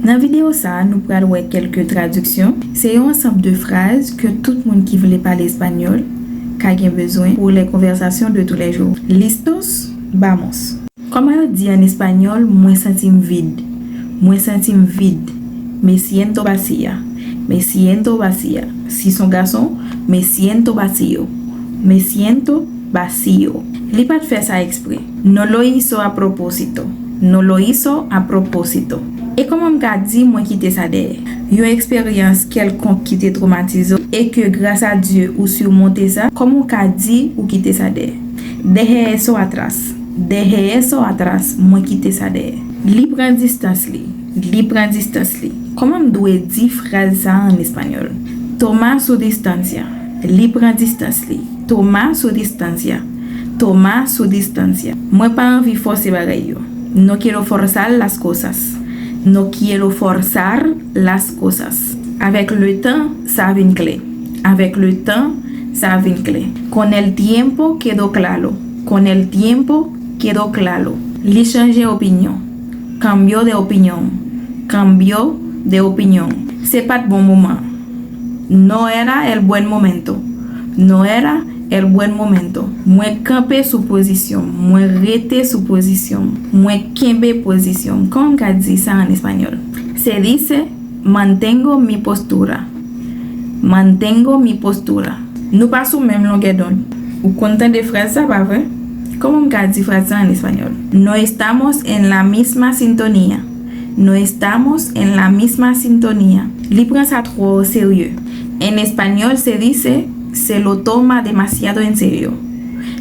Dans la vidéo, nous allons voir quelques traductions. C'est un ensemble de phrases que tout le monde qui veut parler espagnol a besoin pour les conversations de tous les jours. Listos, vamos. Comment on dit en espagnol, moi sentim vide. Moi sentim vide. Me siento vacía. Me siento vacía. Si son garçon, me siento vacío. Me siento vacío. Li pas fait ça exprès. No lo hizo a propósito. No lo hizo a propósito. Et comme on m'a dit, moi quitter ça derrière. Une expérience quelconque qui te traumatise et que grâce à Dieu ou surmonter ça, comme on m'a dit ou quitter ça derrière. Deje eso atrás. Deje eso atrás. Moi quitter ça derrière. Li prend distance li. Li prend distance li. Comment on doit dire phrase ça en espagnol? Toma su distancia. Li prend distance li. Toma su distancia. Toma su distancia. Moi pas envie forcer bagay yo. No quiero forzar las cosas. No quiero forzar las cosas. Avec le temps, ça vient clair. Avec le temps, ça vient clair. Con el tiempo quedó claro. Con el tiempo quedó claro. Li changé opinion. Cambió de opinión. Cambió de opinión. C'est pas de bon moment. No era el buen momento. No era el buen momento. Moi camper su position. Moi rete su position. Moi kembe position. ¿Cómo que dice ça en español? Se dice mantengo mi postura. Mantengo mi postura. Nous pas sous même longueur d'onde. Vous content de phrases ça pas vrai? ¿Cómo que dice phrase en español? No estamos en la misma sintonía. No estamos en la misma sintonía. Li prend ça trop au sérieux. En español se dice se lo toma demasiado en serio.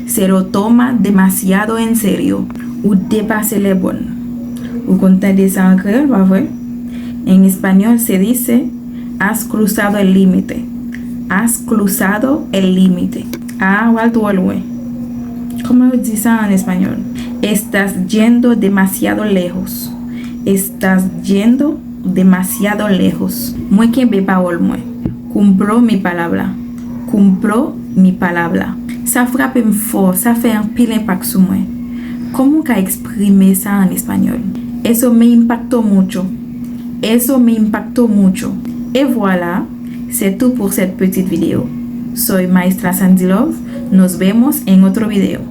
Se lo toma demasiado en serio. Ou dépasse les bornes. Vous comprenez ça en créole, pas vrai? En español se dice has cruzado el límite. Has cruzado el límite. Ah, alto algo. ¿Cómo se dice ça en español? Estás yendo demasiado lejos. Estás yendo demasiado lejos. Moi que be parole moi. Cumplo mi palabra. Cumplo mi palabra. Ça frappe fort, ça fait un pile impact sur moi. ¿Cómo que exprimer ça en español? Eso me impactó mucho. Eso me impactó mucho. Et voilà, c'est tout pour cette petite vidéo. Soy Maestra Sandy Love. Nos vemos en otro video.